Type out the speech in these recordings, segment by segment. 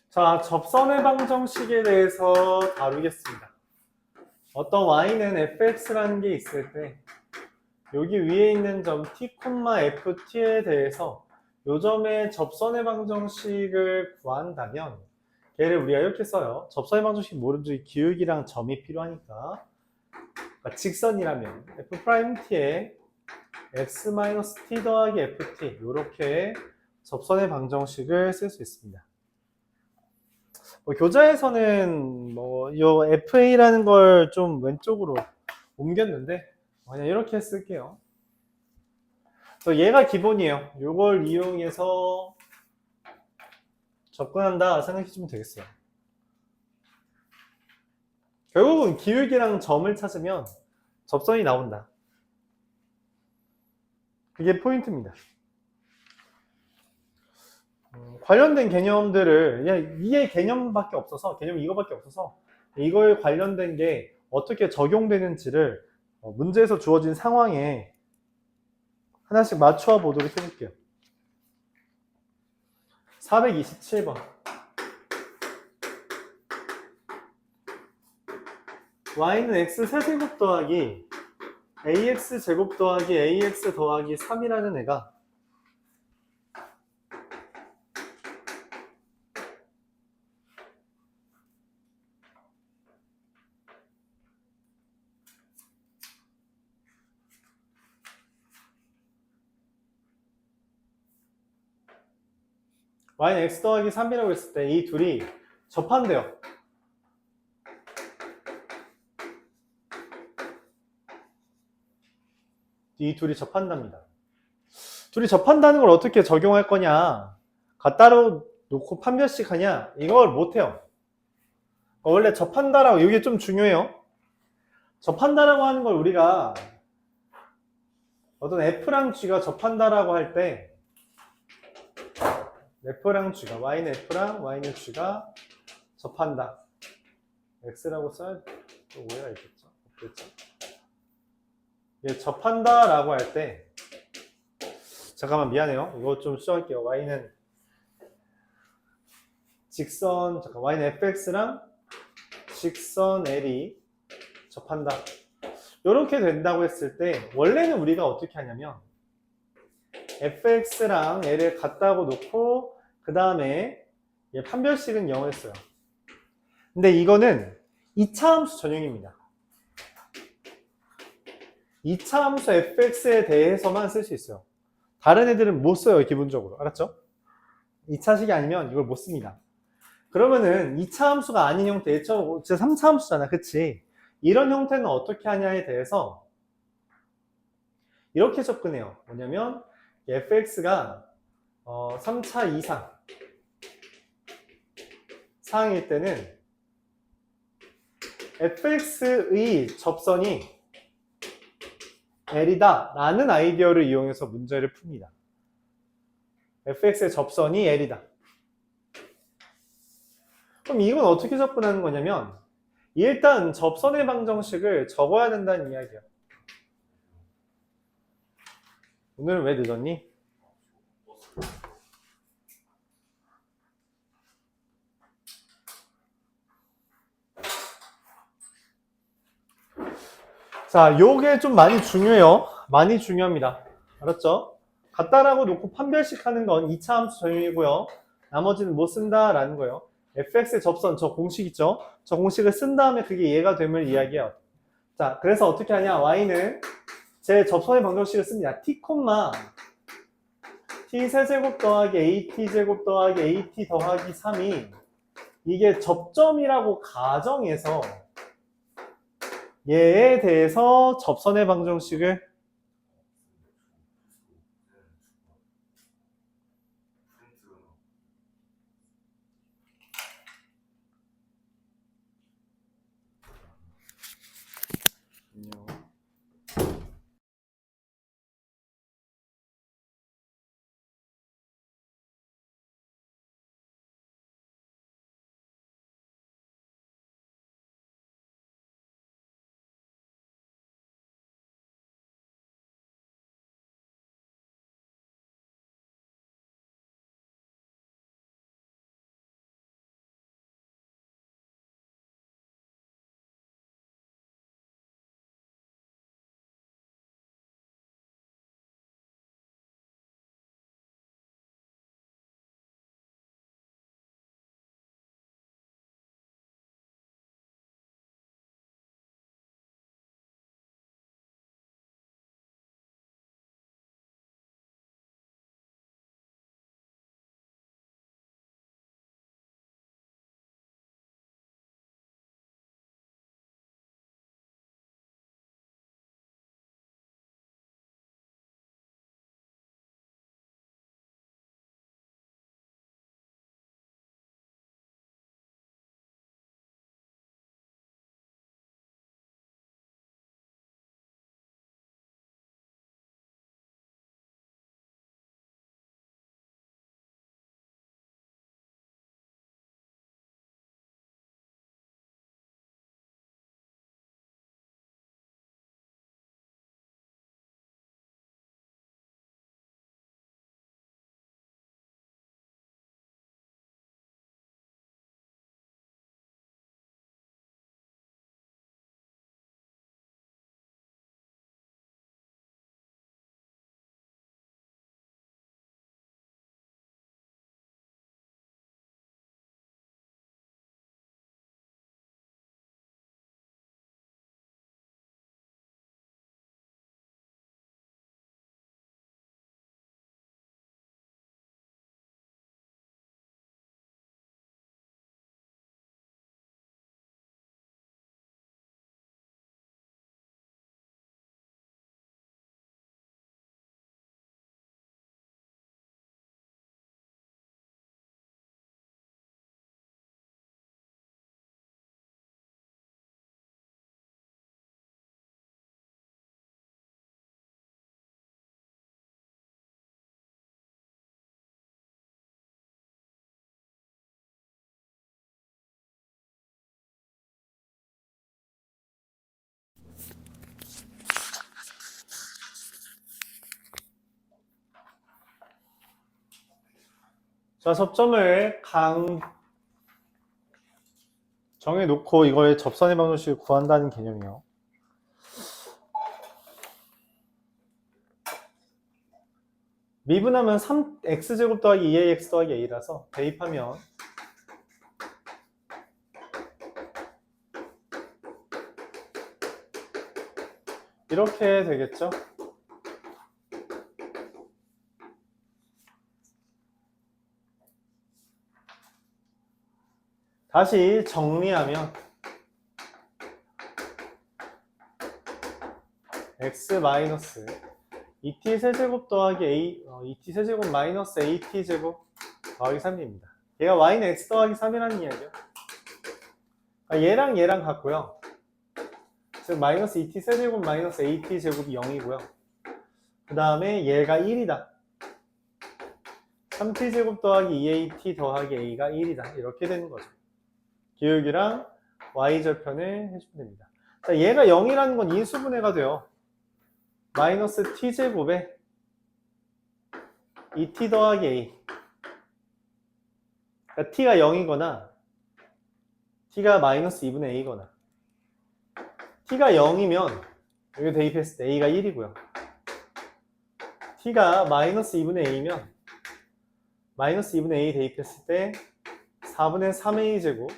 자, 접선의 방정식에 대해서 다루겠습니다. 어떤 y는 fx라는 게 있을 때 여기 위에 있는 점 t, ft에 대해서 요 점의 접선의 방정식을 구한다면 걔를 우리가 이렇게 써요. 접선의 방정식 모르죠. 기울기랑 점이 필요하니까. 그러니까 직선이라면 f't에 x-t 더하기 ft 이렇게 접선의 방정식을 쓸 수 있습니다. 교자에서는 요 FA라는 걸 좀 왼쪽으로 옮겼는데 그냥 이렇게 쓸게요. 얘가 기본이에요. 요걸 이용해서 접근한다 생각해주면 되겠어요. 결국은 기울기랑 점을 찾으면 접선이 나온다. 그게 포인트입니다. 관련된 개념들을 그냥 이게 개념밖에 없어서 개념이 이거밖에 없어서 이거에 관련된 게 어떻게 적용되는지를 문제에서 주어진 상황에 하나씩 맞춰 보도록 해볼게요. 427번. y는 x 세제곱 더하기 ax 제곱 더하기 ax 더하기 3이라는 애가 y는 x 더하기 3이라고 했을 때 이 둘이 접한대요. 이 둘이 접한답니다. 둘이 접한다는 걸 어떻게 적용할 거냐, 갖다로 놓고 판별식 하냐, 이걸 못해요. 원래 접한다라고, 이게 좀 중요해요. 접한다라고 하는 걸 우리가 어떤 f랑 g가 접한다라고 할 때 f랑 g가, y는 f랑 y는 g가 접한다. x라고 써야 또 오해가 있겠죠? 없겠죠? 접한다라고 할 때, 잠깐만 미안해요. 이거 좀 수정할게요. y는 직선, y는 fx랑 직선 l이 접한다. 이렇게 된다고 했을 때 원래는 우리가 어떻게 하냐면 fx랑 l을 같다고 놓고 그 다음에 판별식은 0을 써요. 근데 이거는 2차 함수 전용입니다. 2차 함수 fx에 대해서만 쓸 수 있어요. 다른 애들은 못 써요, 기본적으로. 알았죠? 2차식이 아니면 이걸 못 씁니다. 그러면은 2차 함수가 아닌 형태, 진짜 3차 함수잖아, 그치? 이런 형태는 어떻게 하냐에 대해서 이렇게 접근해요. 뭐냐면 fx가 3차 이상 상일 때는 fx의 접선이 l이다 라는 아이디어를 이용해서 문제를 풉니다. fx의 접선이 l이다. 그럼 이건 어떻게 접근하는 거냐면 일단 접선의 방정식을 적어야 된다는 이야기야. 오늘은 왜 늦었니? 자, 요게 좀 많이 중요해요. 많이 중요합니다. 알았죠? 같다라고 놓고 판별식 하는 건 2차 함수 전용이고요. 나머지는 못 쓴다라는 거예요. fx의 접선, 저 공식 있죠? 저 공식을 쓴 다음에 그게 이해가 됨을 이야기해요. 자, 그래서 어떻게 하냐? y는 제 접선의 방정식을 씁니다. t, t 세제곱 더하기 at 제곱 더하기 at 더하기 3이 이게 접점이라고 가정해서 얘에 대해서 접선의 방정식을 자, 접점을 정해놓고 이걸 접선의 방정식을 구한다는 개념이요. 미분하면 3x제곱 더하기 2ax 더하기 a라서 대입하면 이렇게 되겠죠. 다시 정리하면 x 마이너스 2t 세제곱 더하기 a 2t 세제곱 마이너스 at 제곱 더하기 3입니다. 얘가 y는 x 더하기 3이라는 이야기요. 얘랑 얘랑 같고요. 즉 마이너스 2t 세제곱 마이너스 at 제곱이 0이고요. 그 다음에 얘가 1이다. 3t 제곱 더하기 2at 더하기 a가 1이다. 이렇게 되는 거죠. 기울기랑 y절편을 해주면 됩니다. 자, 얘가 0이라는 건 인수분해가 돼요. 마이너스 t제곱에 2t 더하기 a. 그러니까 t가 0이거나 t가 마이너스 2분의 a거나 t가 0이면 여기 대입했을 때 a가 1이고요. t가 마이너스 2분의 a면 마이너스 2분의 a 대입했을 때 4분의 3a 제곱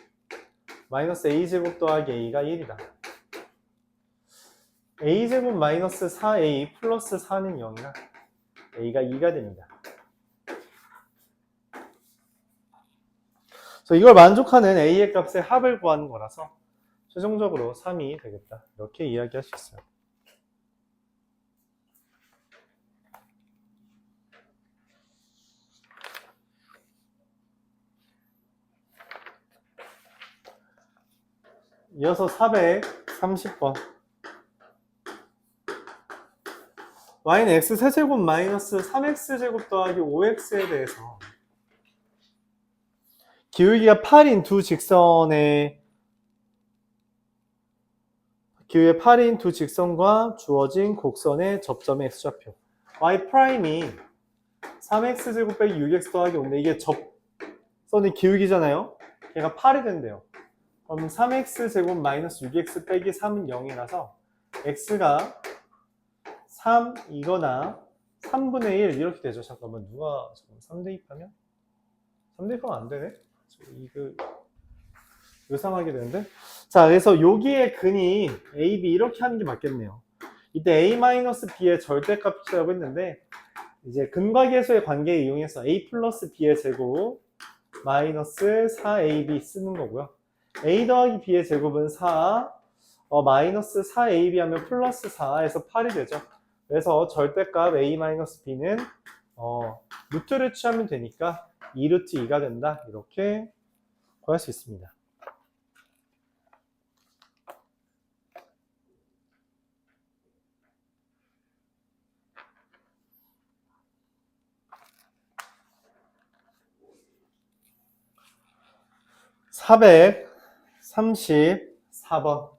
마이너스 a 제곱 더하기 a가 1이다. a 제곱 마이너스 4a 플러스 4는 0이라 a가 2가 됩니다. 그래서 이걸 만족하는 a의 값의 합을 구하는 거라서 최종적으로 3이 되겠다. 이렇게 이야기할 수 있어요. 이어서 430번. y는 x 세제곱 마이너스 3x제곱 더하기 5x에 대해서 기울기가 8인 두 직선의 기울기 8인 두 직선과 주어진 곡선의 접점의 x좌표 y'이 3x제곱 빼기 6x 더하기 5인데 이게 접선의 기울기잖아요. 얘가 8이 된대요. 그럼 3x제곱 마이너스 6x 빼기 3은 0이라서 x가 3이거나 3분의 1 이렇게 되죠. 잠깐만 3 대입하면? 3 대입하면 안 되네? 이거 요상하게 되는데? 자, 그래서 여기에 근이 a, b 이렇게 하는 게 맞겠네요. 이때 a-b의 절대값이라고 했는데 이제 근과 계수의 관계를 이용해서 a 플러스 b의 제곱 마이너스 4ab 쓰는 거고요. a 더하기 b의 제곱은 4 마이너스 4ab 하면 플러스 4에서 8이 되죠. 그래서 절대값 a-b는 루트를 취하면 되니까 2루트 2가 된다. 이렇게 구할 수 있습니다. (434번)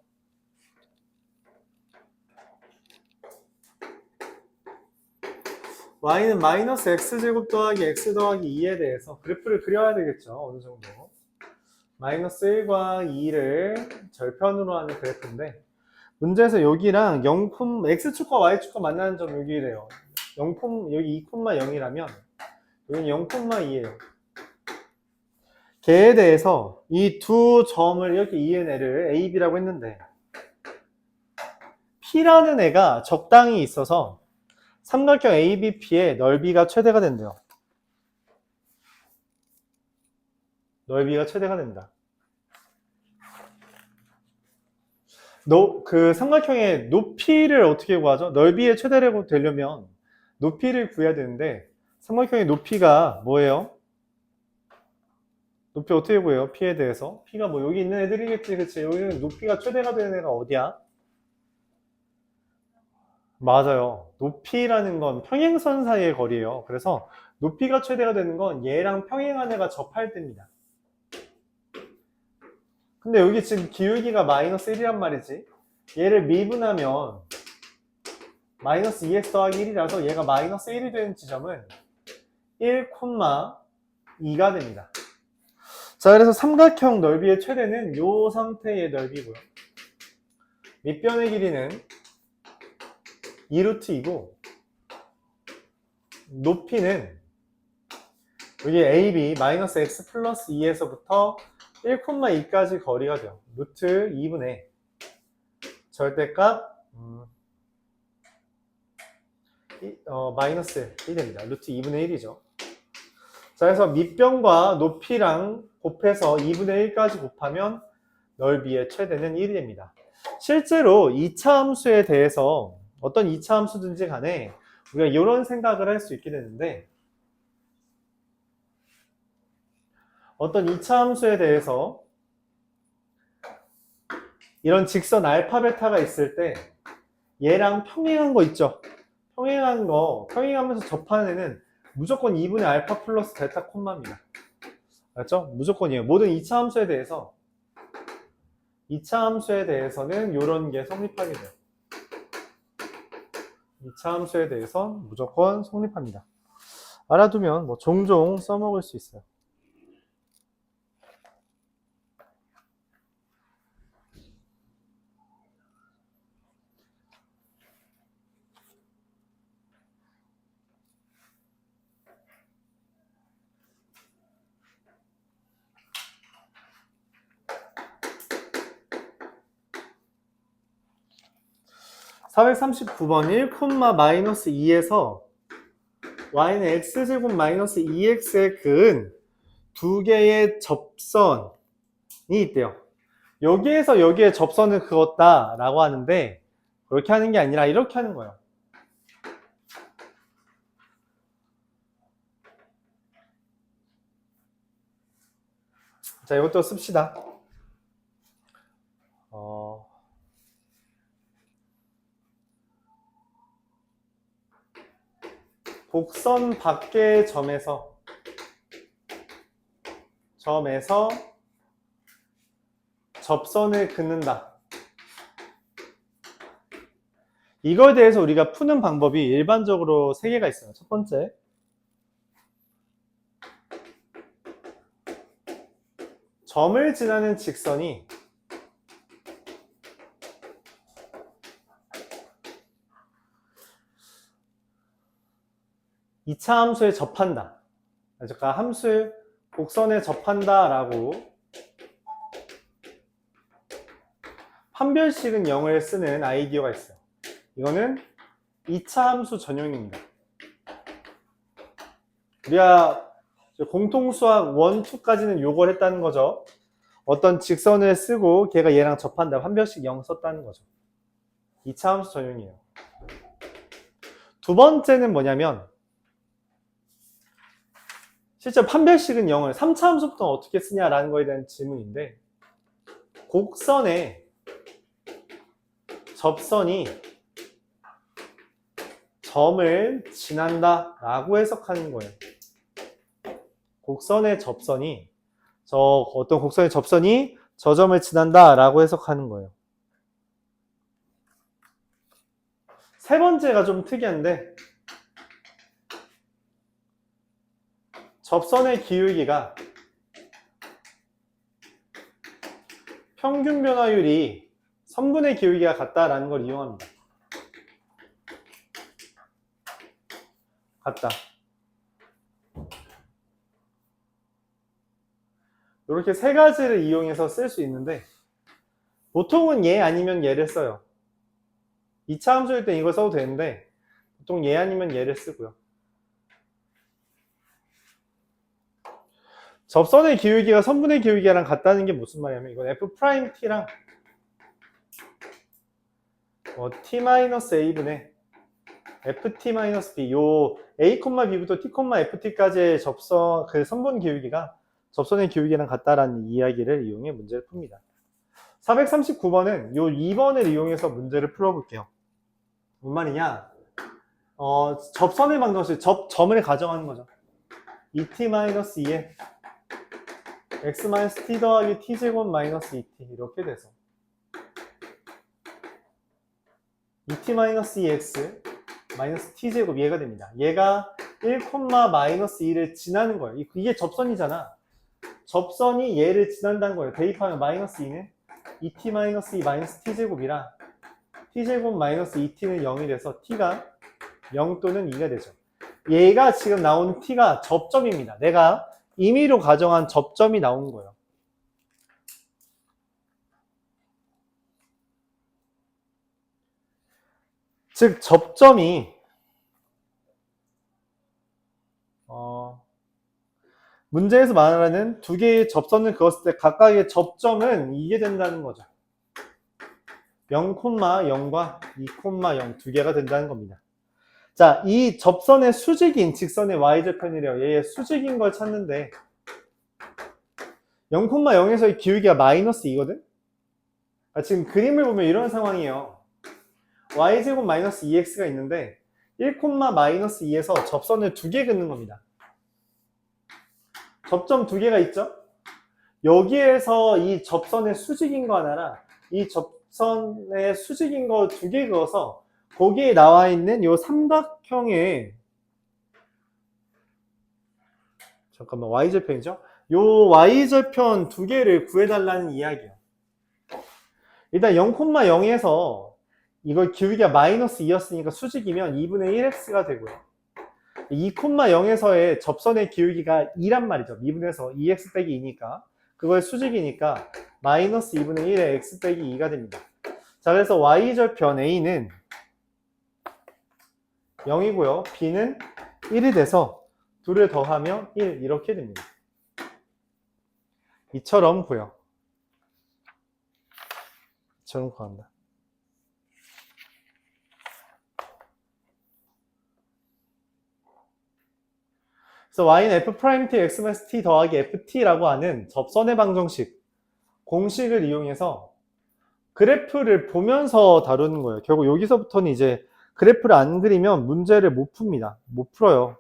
y는 마이너스 x제곱 더하기 x 더하기 2에 대해서 그래프를 그려야 되겠죠. 어느 정도. 마이너스 1과 2를 절편으로 하는 그래프인데 문제에서 여기랑 x축과 y축과 만나는 점 여기래요. 여기 2,0이라면 여기는 0,2예요. 걔에 대해서 이 두 점을 이렇게 ENL을 A, B라고 했는데 P라는 애가 적당히 있어서 삼각형 ABP의 넓이가 최대가 된대요. 넓이가 최대가 된다. 그 삼각형의 높이를 어떻게 구하죠? 넓이의 최대라고 되려면 높이를 구해야 되는데 삼각형의 높이가 뭐예요? 높이 어떻게 구해요? P에 대해서? P가 뭐 여기 있는 애들이겠지, 그치? 여기는 높이가 최대가 되는 애가 어디야? 맞아요. 높이라는 건 평행선 사이의 거리예요. 그래서 높이가 최대가 되는 건 얘랑 평행한 애가 접할 때입니다. 근데 여기 지금 기울기가 마이너스 1이란 말이지. 얘를 미분하면 마이너스 2x 더하기 1이라서 얘가 마이너스 1이 되는 지점은 1, 2가 됩니다. 자, 그래서 삼각형 넓이의 최대는 이 상태의 넓이고요. 밑변의 길이는 2루트이고 높이는 여기 AB 마이너스 x 플러스 2에서부터 1,2까지 거리가 돼요. 루트 2분의 절대값 마이너스 1이 됩니다. 루트 2분의 1이죠. 자, 그래서 밑변과 높이랑 곱해서 2분의 1까지 곱하면 넓이의 최대는 1이 됩니다. 실제로 2차 함수에 대해서 어떤 2차 함수든지 간에 우리가 이런 생각을 할 수 있게 되는데, 어떤 2차 함수에 대해서 이런 직선 알파 베타가 있을 때 얘랑 평행한 거 있죠? 평행하면서 접하는 애는 무조건 2분의 알파 플러스 베타 콤마입니다. 맞죠? 무조건이에요. 모든 2차 함수에 대해서는 이런 게 성립하게 돼요. 2차 함수에 대해서 무조건 성립합니다. 알아두면 뭐 종종 써먹을 수 있어요. (439번) 1,-2에서 y는 x제곱 마이너스 2x에 그은 두 개의 접선이 있대요. 여기에서 여기에 접선을 그었다 라고 하는데, 그렇게 하는 게 아니라 이렇게 하는 거예요. 자, 이것도 씁시다. 곡선 밖의 점에서 접선을 긋는다. 이거에 대해서 우리가 푸는 방법이 일반적으로 3개가 있어요. 첫 번째, 점을 지나는 직선이 (2차) 함수에 접한다. 그러니까 함수 곡선에 접한다 라고 판별식은 0을 쓰는 아이디어가 있어요. 이거는 2차 함수 전용입니다. 우리가 공통수학 1, 2까지는 요걸 했다는 거죠. 어떤 직선을 쓰고 걔가 얘랑 접한다. 판별식 0 썼다는 거죠. 2차 함수 전용이에요. 두 번째는 뭐냐면, 실제 판별식은 0을 3차 함수부터 어떻게 쓰냐라는 거에 대한 질문인데, 곡선에 접선이 점을 지난다 라고 해석하는 거예요. 곡선의 접선이 어떤 곡선의 접선이 저 점을 지난다 라고 해석하는 거예요. 세 번째가 좀 특이한데, 접선의 기울기가 평균 변화율이 선분의 기울기가 같다라는 걸 이용합니다. 같다. 이렇게 세 가지를 이용해서 쓸 수 있는데, 보통은 얘 아니면 얘를 써요. 2차 함수일 때 이걸 써도 되는데, 보통 얘 아니면 얘를 쓰고요. 접선의 기울기가 선분의 기울기랑 같다는 게 무슨 말이냐면, 이건 f't랑 t-a분의 ft-b, 요 a,b부터 t,ft까지의 접선, 그 선분 기울기가 접선의 기울기랑 같다라는 이야기를 이용해 문제를 풉니다. 439번은 요 2번을 이용해서 문제를 풀어볼게요. 뭔 말이냐? 접선의 방정식, 점을 가정하는 거죠. 2t-2에 x-t 더하기 t제곱 마이너스 2t 이렇게 돼서 2t-2x 마이너스 t제곱 얘가 됩니다. 얘가 1, 마이너스 2를 지나는 거예요. 이게 접선이잖아. 접선이 얘를 지난다는 거예요. 대입하면 마이너스 2는 2t 마이너스 2 마이너스 t제곱이라 t제곱 마이너스 2t는 0이 돼서 t가 0 또는 2가 되죠. 얘가 지금 나온 t가 접점입니다. 내가 임의로 가정한 접점이 나온 거예요. 즉 접점이 문제에서 말하는 두 개의 접선을 그었을 때 각각의 접점은 이게 된다는 거죠. 0,0과 2,0 두 개가 된다는 겁니다. 자, 이 접선의 수직인 직선의 y절편이래요. 얘의 수직인 걸 찾는데 0,0에서의 기울기가 마이너스 2거든? 지금 그림을 보면 이런 상황이에요. y제곱 마이너스 2x가 있는데 1, 마이너스 2에서 접선을 두 개 긋는 겁니다. 접점 두 개가 있죠? 여기에서 이 접선의 수직인 거 하나랑 이 접선의 수직인 거 두 개 그어서 거기에 나와 있는 요 삼각형의 잠깐만 y절편이죠? 요 y절편 두 개를 구해달라는 이야기예요. 일단 0,0에서 이걸 기울기가 마이너스 2였으니까 수직이면 2분의 1x가 되고요. 2,0에서의 접선의 기울기가 2란 말이죠. 미분에서 2x 빼기 2니까 그걸 수직이니까 마이너스 2분의 1의 x 빼기 2가 됩니다. 자, 그래서 y절편 a는 0이고요. b는 1이 돼서 둘을 더하면 1 이렇게 됩니다. 이처럼 보여. 이처럼 구한다. 그래서 y는 f'(t) x-t 더하기 ft라고 하는 접선의 방정식 공식을 이용해서 그래프를 보면서 다루는 거예요. 결국 여기서부터는 이제 그래프를 안 그리면 문제를 못 풉니다. 못 풀어요.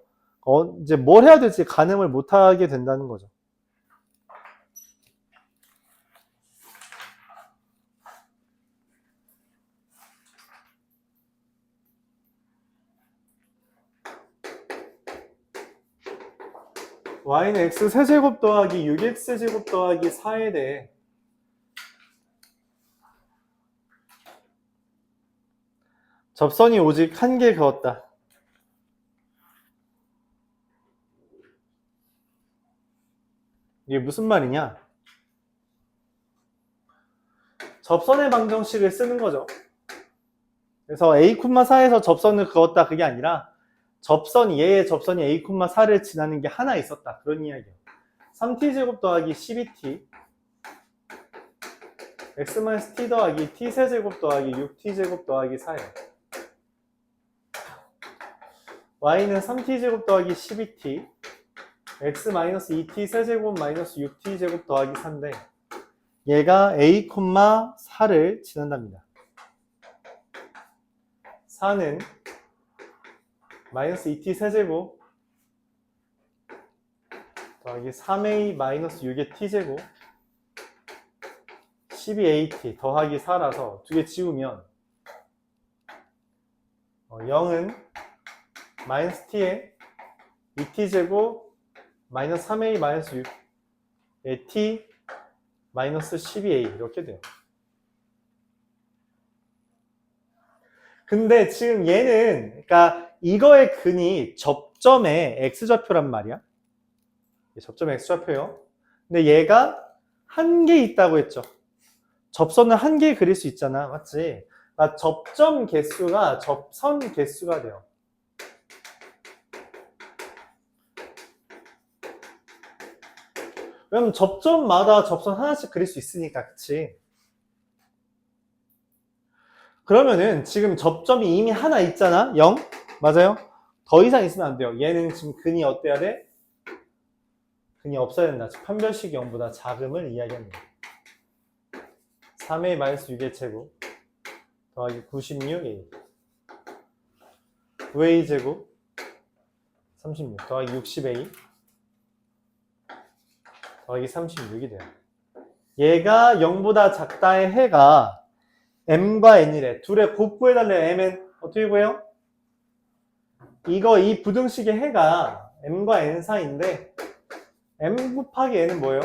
이제 뭘 해야 될지 가늠을 못 하게 된다는 거죠. y는 x 세제곱 더하기 6x제곱 더하기 4에 대해 접선이 오직 한 개 그었다. 이게 무슨 말이냐? 접선의 방정식을 쓰는 거죠. 그래서 a,4에서 접선을 그었다 그게 아니라 얘의 접선이 a,4를 지나는 게 하나 있었다. 그런 이야기예요. 3t제곱 더하기 12t x-t 더하기 t세제곱 더하기 6t제곱 더하기 4예요. y는 3t제곱 더하기 12t x-2t 세제곱 마이너스 6t제곱 더하기 4인데 얘가 a,4를 지난답니다. 4는 마이너스 2t 세제곱 더하기 3a 마이너스 6의 t제곱 12at 더하기 4라서 두 개 지우면 0은 마이너스 t에 2t제곱 마이너스 3a 마이너스 6의 t 마이너스 12a 이렇게 돼요. 근데 지금 얘는 그러니까 이거의 근이 접점의 x좌표란 말이야. 접점의 x좌표요. 근데 얘가 한 개 있다고 했죠. 접선은 한 개 그릴 수 있잖아. 맞지? 그러니까 접점 개수가 접선 개수가 돼요. 왜냐면 접점마다 접선 하나씩 그릴 수 있으니까. 그치? 그러면은 지금 접점이 이미 하나 있잖아. 0? 맞아요? 더 이상 있으면 안 돼요. 얘는 지금 근이 어때야 돼? 근이 없어야 된다. 즉 판별식이 0보다 작음을 이야기합니다. 3a 마이너스 6의 제곱 더하기 96a 9a 제곱 36 더하기 60a 더하기 36이 돼요. 얘가 0보다 작다의 해가 m과 n이래. 둘의 곱 구해달래요. m은 어떻게 구해요? 이 부등식의 해가 m과 n 사이인데 m 곱하기 n은 뭐예요?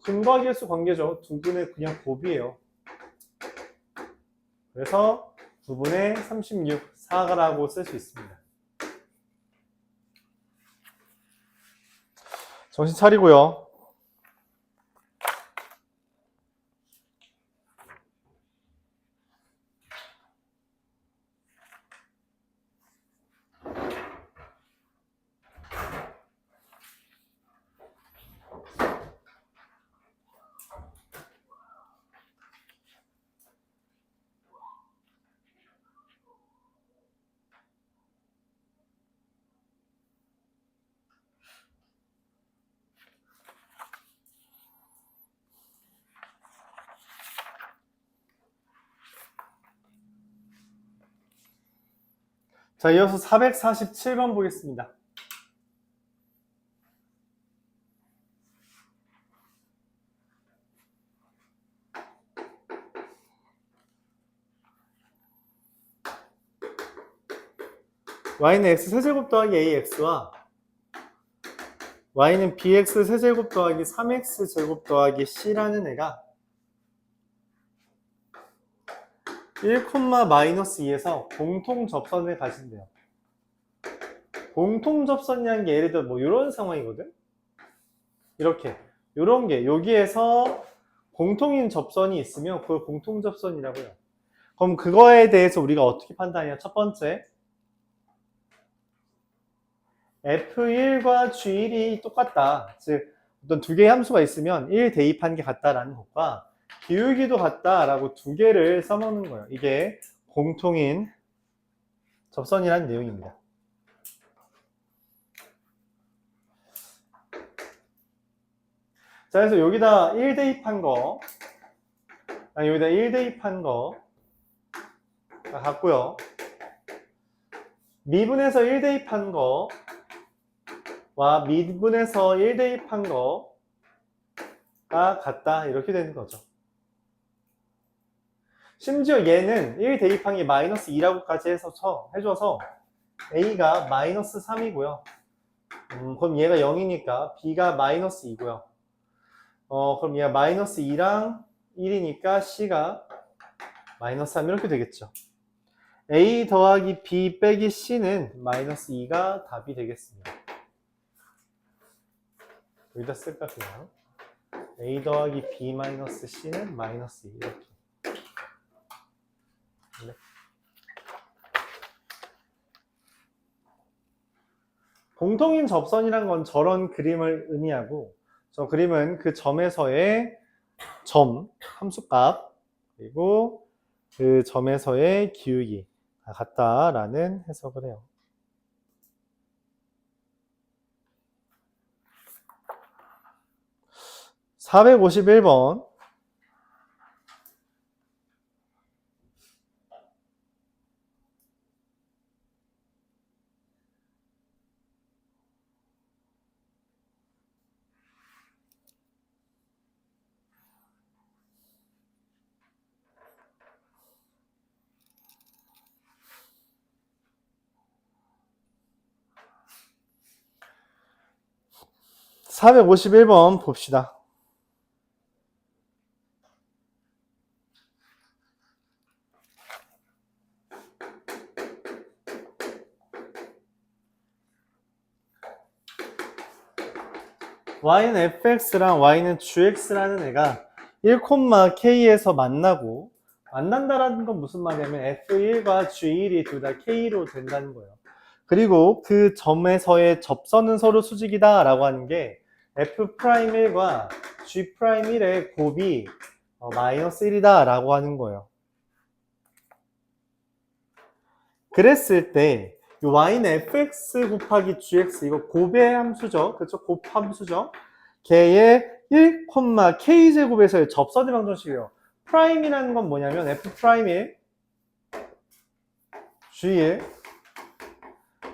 근거하기 수 관계죠. 두 분의 그냥 곱이에요. 그래서 9분의 36, 4라고 쓸 수 있습니다. 정신 차리고요. 자, 이어서 447번 보겠습니다. y는 x 세제곱 더하기 ax와 y는 bx 세제곱 더하기 3x 제곱 더하기 c라는 애가 1,-2에서 공통 접선을 가진대요. 공통 접선이라는 게 예를 들어 뭐 이런 상황이거든. 이렇게 요런 게 여기에서 공통인 접선이 있으면 그걸 공통 접선이라고요. 그럼 그거에 대해서 우리가 어떻게 판단해요? 첫 번째, F1과 G1이 똑같다. 즉 어떤 두 개의 함수가 있으면 1 대입한 게 같다라는 것과 기울기도 같다라고 두 개를 써먹는 거예요. 이게 공통인 접선이라는 내용입니다. 자, 그래서 여기다 1 대입한 거, 여기다 1 대입한 거 같고요. 미분에서 1 대입한 거와 미분에서 1 대입한 거가 같다. 이렇게 되는 거죠. 심지어 얘는 1 대입한 게 마이너스 2라고까지 해줘서 A가 마이너스 3이고요. 그럼 얘가 0이니까 B가 마이너스 2고요. 그럼 얘가 마이너스 2랑 1이니까 C가 마이너스 3 이렇게 되겠죠. A 더하기 B 빼기 C는 마이너스 2가 답이 되겠습니다. 여기다 쓸까 그냥. A 더하기 B 마이너스 C는 마이너스 2 이렇게. 네. 공통인 접선이란 건 저런 그림을 의미하고 저 그림은 그 점에서의 점, 함수값 그리고 그 점에서의 기울기가 같다라는 해석을 해요. (451번) (451번) 봅시다. y는 fx랑 y는 gx라는 애가 1,k에서 만난다라는 건 무슨 말이냐면 f1과 g1이 둘 다 k로 된다는 거예요. 그리고 그 점에서의 접선은 서로 수직이다 라고 하는 게 f'1과 g'1의 곱이 마이너스 1이다 라고 하는 거예요. 그랬을 때 이 y는 fx 곱하기 gx 이거 곱의 함수죠. 그렇죠? 곱 함수죠. 걔의 1,k제곱에서의 접선의 방정식이에요. 프라임이라는 건 뭐냐면 f'1, g1,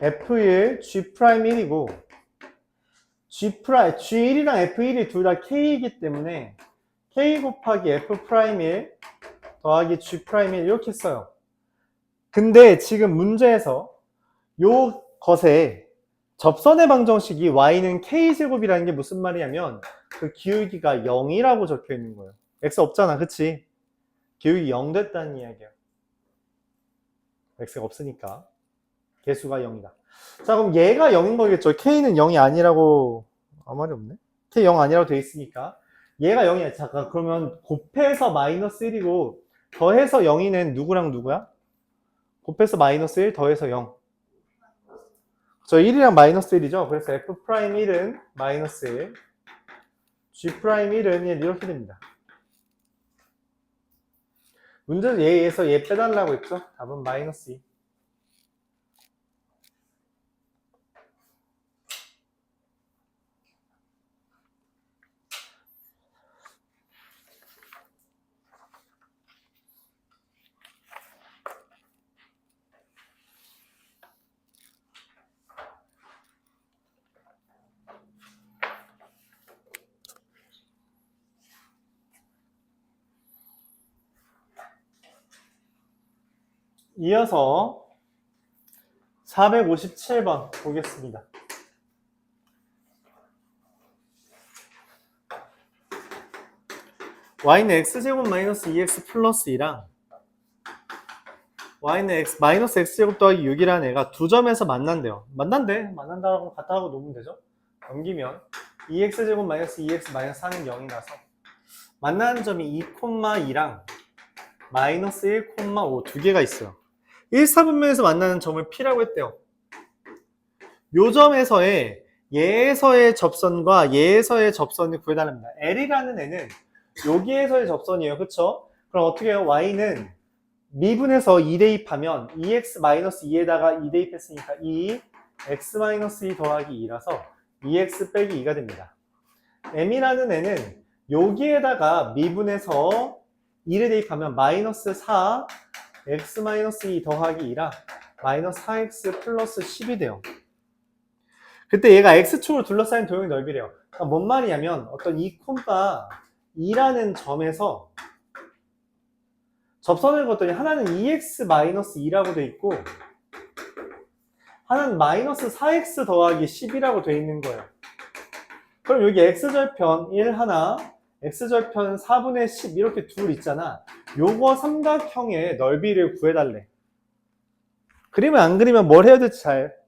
f1, g'1이고 g1이랑 f1이 둘 다 k이기 때문에 k 곱하기 f'1 더하기 g'1 이렇게 써요. 근데 지금 문제에서 요 것에 접선의 방정식이 y는 k제곱이라는 게 무슨 말이냐면 그 기울기가 0이라고 적혀 있는 거예요. x 없잖아, 그치? 기울기 0 됐다는 이야기야. x가 없으니까 개수가 0이다. 자, 그럼 얘가 0인 거겠죠. k는 0이 아니라고, 아무 말이 없네. k 0 아니라고 돼 있으니까 얘가 0이야. 잠깐, 그러면 곱해서 마이너스 1이고 더해서 0이는 누구랑 누구야? 곱해서 마이너스 1 더해서 0. 저 1이랑 마이너스 1이죠. 그래서 f'1은 마이너스 1, g'1은 1 이렇게 됩니다. 문제는 얘에서 얘 빼달라고 했죠. 답은 마이너스 2. 이어서 457번 보겠습니다. y는 x제곱 마이너스 2x 플러스 2랑 y는 마이너스 x제곱 더하기 6이라는 애가 두 점에서 만난대요. 만난다라고 갖다 하고 놓으면 되죠. 넘기면 2x제곱 마이너스 2x 마이너스 4는 0이 나서 만나는 점이 2,2랑 마이너스 1,5 두 개가 있어요. 1사분면에서 만나는 점을 P라고 했대요. 요 점에서의 얘에서의 접선과 얘에서의 접선을 구해달랍니다. L이라는 애는 여기에서의 접선이에요. 그쵸? 그럼 어떻게 해요? Y는 미분해서 2 대입하면 2x-2에다가 2 대입했으니까 2x-2 더하기 2라서 2x 빼기 2가 됩니다. M이라는 애는 여기에다가 미분해서 2를 대입하면 마이너스 4 x-2 더하기 2라 마이너스 4x 플러스 10이 돼요. 그때 얘가 x축으로 둘러싸인 도형의 넓이래요. 그러니까 뭔 말이냐면 어떤 2,2라는 점에서 접선을 그었더니 하나는 2x-2라고 돼 있고 하나는 마이너스 4x 더하기 10이라고 돼 있는 거예요. 그럼 여기 x절편 1 하나, x절편 4분의 10 이렇게 둘 있잖아. 요거 삼각형의 넓이를 구해달래. 그리면 안 그리면 뭘 해야 될지 잘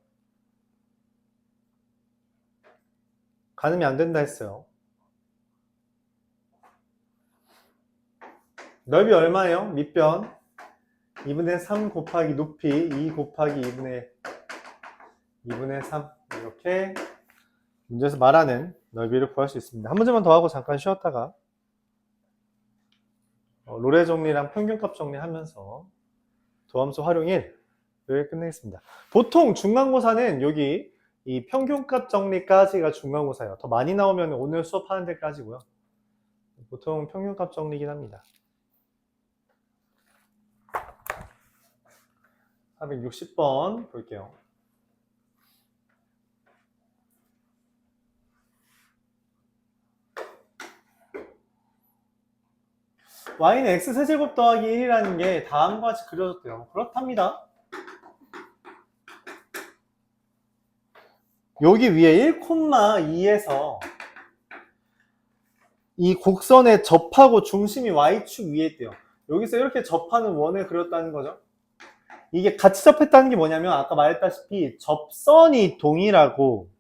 가늠이 안 된다 했어요. 넓이 얼마예요? 밑변 2분의 3 곱하기 높이 2 곱하기 2분의 3 이렇게 문제에서 말하는 넓이를 구할 수 있습니다. 한 문제만 더 하고 잠깐 쉬었다가 로레 정리랑 평균값 정리하면서 도함수 활용 1을 끝내겠습니다. 보통 중간고사는 여기 이 평균값 정리까지가 중간고사예요. 더 많이 나오면 오늘 수업하는 데까지고요. 보통 평균값 정리긴 합니다. 460번 볼게요. y는 x세제곱 더하기 1이라는 게 다음과 같이 그려졌대요. 그렇답니다. 여기 위에 1,2에서 이 곡선에 접하고 중심이 y축 위에 있대요. 여기서 이렇게 접하는 원을 그렸다는 거죠. 이게 같이 접했다는 게 뭐냐면 아까 말했다시피 접선이 동일하고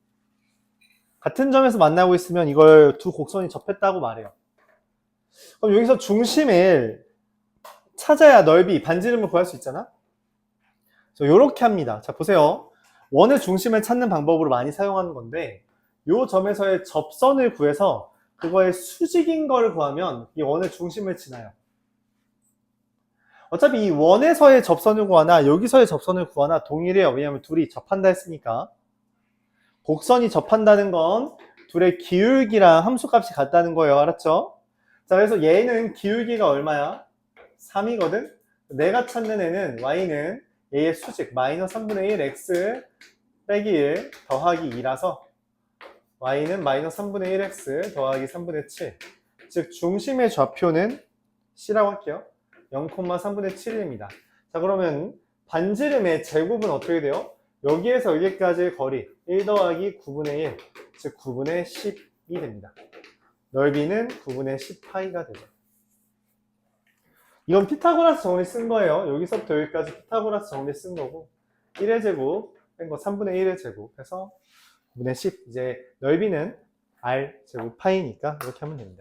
같은 점에서 만나고 있으면 이걸 두 곡선이 접했다고 말해요. 그럼 여기서 중심을 찾아야 넓이, 반지름을 구할 수 있잖아? 그래서 이렇게 합니다. 자, 보세요. 원의 중심을 찾는 방법으로 많이 사용하는 건데 이 점에서의 접선을 구해서 그거의 수직인 걸 구하면 이 원의 중심을 지나요. 어차피 이 원에서의 접선을 구하나 여기서의 접선을 구하나 동일해요. 왜냐하면 둘이 접한다 했으니까. 곡선이 접한다는 건 둘의 기울기랑 함수값이 같다는 거예요. 알았죠? 자, 그래서 얘는 기울기가 얼마야? 3이거든? 내가 찾는 애는 y는 얘의 수직 마이너스 3분의 1 x 빼기 1 더하기 2라서 y는 마이너스 3분의 1 x 더하기 3분의 7. 즉 중심의 좌표는 c라고 할게요. 0,3분의 7입니다. 자, 그러면 반지름의 제곱은 어떻게 돼요? 여기에서 여기까지의 거리 1 더하기 9분의 1, 즉 9분의 10이 됩니다. 넓이는 9분의 10파이가 되죠. 이건 피타고라스 정리 쓴 거예요. 여기서부터 여기까지 피타고라스 정리 쓴 거고 1의 제곱 뺀 거 3분의 1의 제곱 해서 9분의 10. 이제 넓이는 r 제곱 파이니까 이렇게 하면 됩니다.